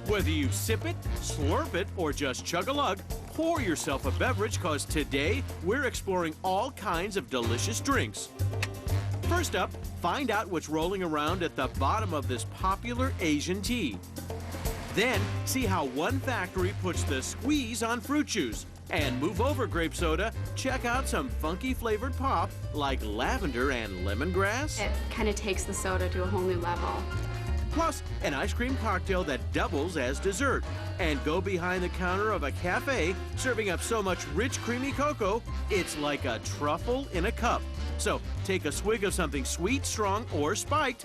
Whether you sip it, slurp it, or just chug a lug, pour yourself a beverage, cause today we're exploring all kinds of delicious drinks. First up, find out what's rolling around at the bottom of this popular Asian tea. Then, see how one factory puts the squeeze on fruit juice. And move over grape soda, check out some funky flavored pop like lavender and lemongrass. It kind of takes the soda to a whole new level. Plus, an ice cream cocktail that doubles as dessert. And go behind the counter of a cafe serving up so much rich, creamy cocoa, it's like a truffle in a cup. So, take a swig of something sweet, strong, or spiked.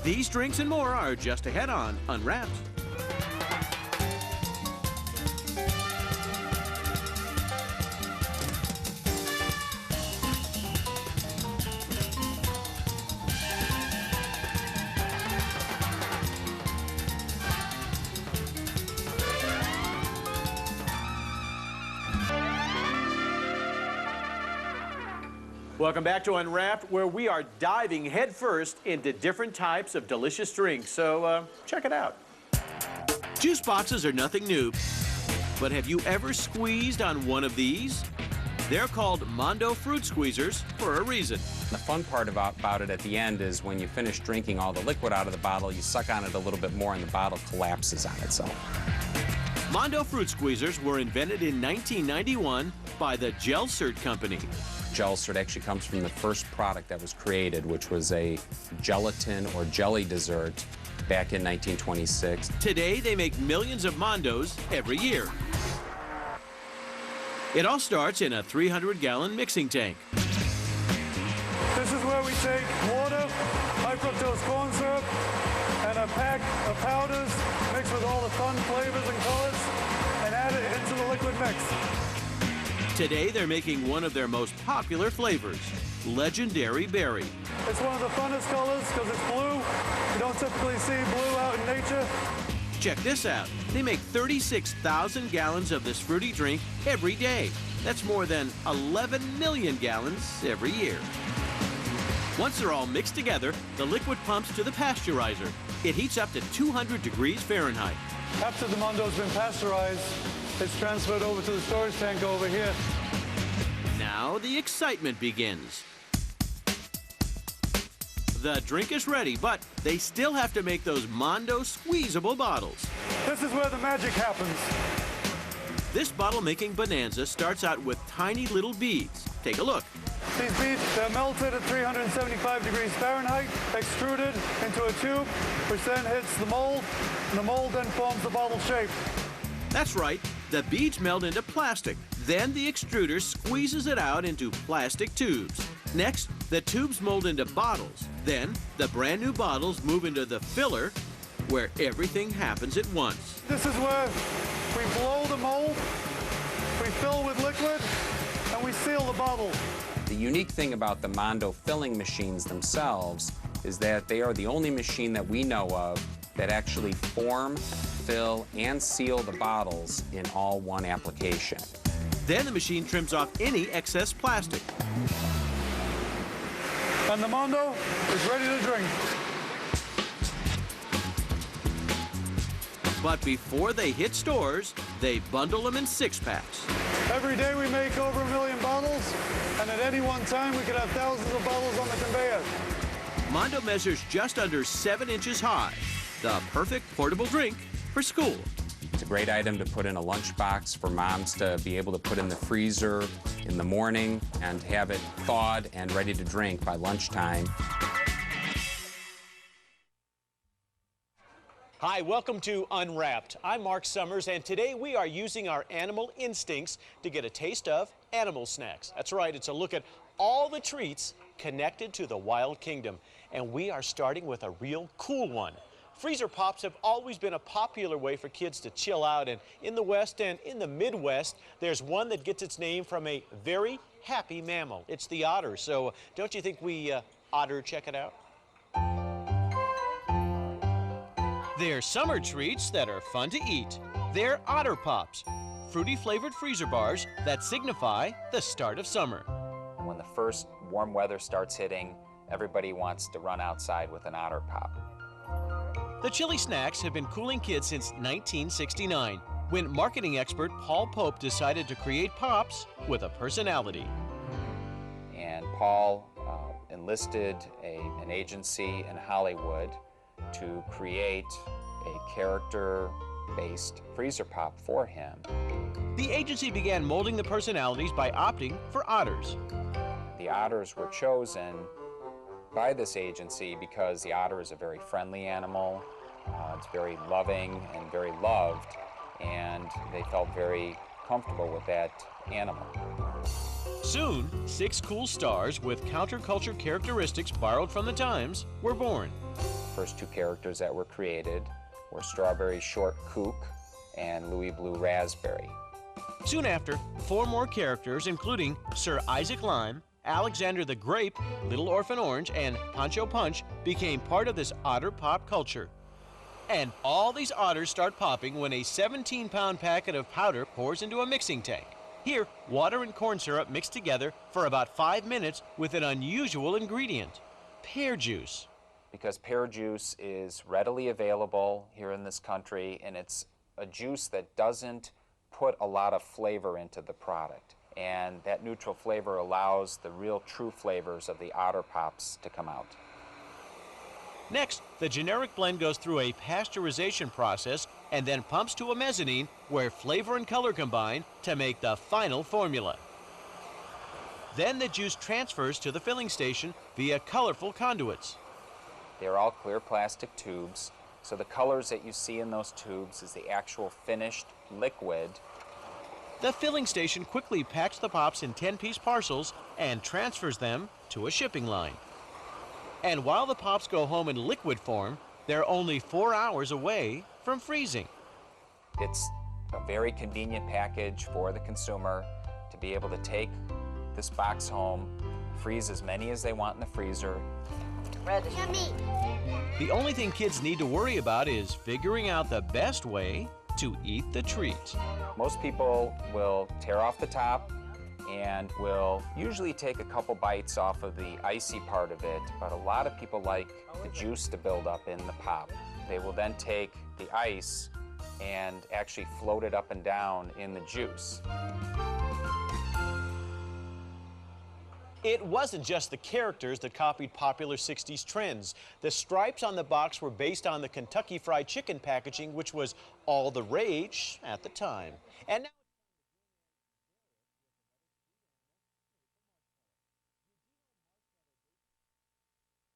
These drinks and more are just ahead on Unwrapped. Welcome back to Unwrapped, where we are diving headfirst into different types of delicious drinks. So check it out. Juice boxes are nothing new, but have you ever squeezed on one of these? They're called Mondo fruit squeezers for a reason. The fun part about it at the end is when you finish drinking all the liquid out of the bottle, you suck on it a little bit more and the bottle collapses on itself. Mondo fruit squeezers were invented in 1991 by the Gelsert Company. Gelsert actually comes from the first product that was created, which was a gelatin or jelly dessert back in 1926. Today, they make millions of Mondos every year. It all starts in a 300-gallon mixing tank. This is where we take water, high fructose corn syrup, and a pack of powders mixed with all the fun flavors and colors, and add it into the liquid mix. Today, they're making one of their most popular flavors, Legendary Berry. It's one of the funnest colors because it's blue. You don't typically see blue out in nature. Check this out. They make 36,000 gallons of this fruity drink every day. That's more than 11 million gallons every year. Once they're all mixed together, the liquid pumps to the pasteurizer. It heats up to 200 degrees Fahrenheit. After the Mondo's been pasteurized, it's transferred over to the storage tank over here. Now the excitement begins. The drink is ready, but they still have to make those Mondo squeezable bottles. This is where the magic happens. This bottle-making bonanza starts out with tiny little beads. Take a look. These beads, they're melted at 375 degrees Fahrenheit, extruded into a tube, which then hits the mold, and the mold then forms the bottle shape. That's right. The beads melt into plastic. Then the extruder squeezes it out into plastic tubes. Next, the tubes mold into bottles. Then, the brand new bottles move into the filler, where everything happens at once. This is where we blow the mold, we fill with liquid, and we seal the bottle. The unique thing about the Mondo filling machines themselves is that they are the only machine that we know of that actually form, fill, and seal the bottles in all one application. Then the machine trims off any excess plastic. And the Mondo is ready to drink. But before they hit stores, they bundle them in six-packs. Every day we make over 1 million bottles, and at any one time we could have thousands of bottles on the conveyor. Mondo measures just under 7 inches high. The perfect portable drink for school. It's a great item to put in a lunchbox for moms to be able to put in the freezer in the morning and have it thawed and ready to drink by lunchtime. Hi, welcome to Unwrapped. I'm Mark Summers, and today we are using our animal instincts to get a taste of animal snacks. That's right, it's a look at all the treats connected to the wild kingdom. And we are starting with a real cool one. Freezer Pops have always been a popular way for kids to chill out, and in the West and in the Midwest, there's one that gets its name from a very happy mammal. It's the otter, so don't you think we otter check it out? They're summer treats that are fun to eat. They're Otter Pops, fruity flavored freezer bars that signify the start of summer. When the first warm weather starts hitting, everybody wants to run outside with an Otter Pop. The chili snacks have been cooling kids since 1969, when marketing expert Paul Pope decided to create Pops with a personality. And Paul enlisted an agency in Hollywood to create a character-based freezer pop for him. The agency began molding the personalities by opting for otters. The otters were chosen by this agency because the otter is a very friendly animal. It's very loving and very loved, and they felt very comfortable with that animal. Soon, 6 cool stars with counterculture characteristics borrowed from the times were born. First 2 characters that were created were Strawberry Short Kook and Louis Blue Raspberry. Soon after, 4 more characters, including Sir Isaac Lime, Alexander the Grape, Little Orphan Orange, and Pancho Punch, became part of this Otter Pop culture. And all these otters start popping when a 17-pound packet of powder pours into a mixing tank. Here, water and corn syrup mixed together for about 5 minutes with an unusual ingredient, pear juice. Because pear juice is readily available here in this country, and it's a juice that doesn't put a lot of flavor into the product. And that neutral flavor allows the real true flavors of the Otter Pops to come out. Next, the generic blend goes through a pasteurization process and then pumps to a mezzanine where flavor and color combine to make the final formula. Then the juice transfers to the filling station via colorful conduits. They're all clear plastic tubes, so the colors that you see in those tubes is the actual finished liquid. The filling station quickly packs the Pops in 10-piece parcels and transfers them to a shipping line. And while the Pops go home in liquid form, they're only 4 hours away from freezing. It's a very convenient package for the consumer to be able to take this box home, freeze as many as they want in the freezer. Ready. Yummy. The only thing kids need to worry about is figuring out the best way to eat the treat. Most people will tear off the top and will usually take a couple bites off of the icy part of it, but a lot of people like the juice to build up in the pop. They will then take the ice and actually float it up and down in the juice. It wasn't just the characters that copied popular 60s trends. The stripes on the box were based on the Kentucky Fried Chicken packaging, which was all the rage at the time. And now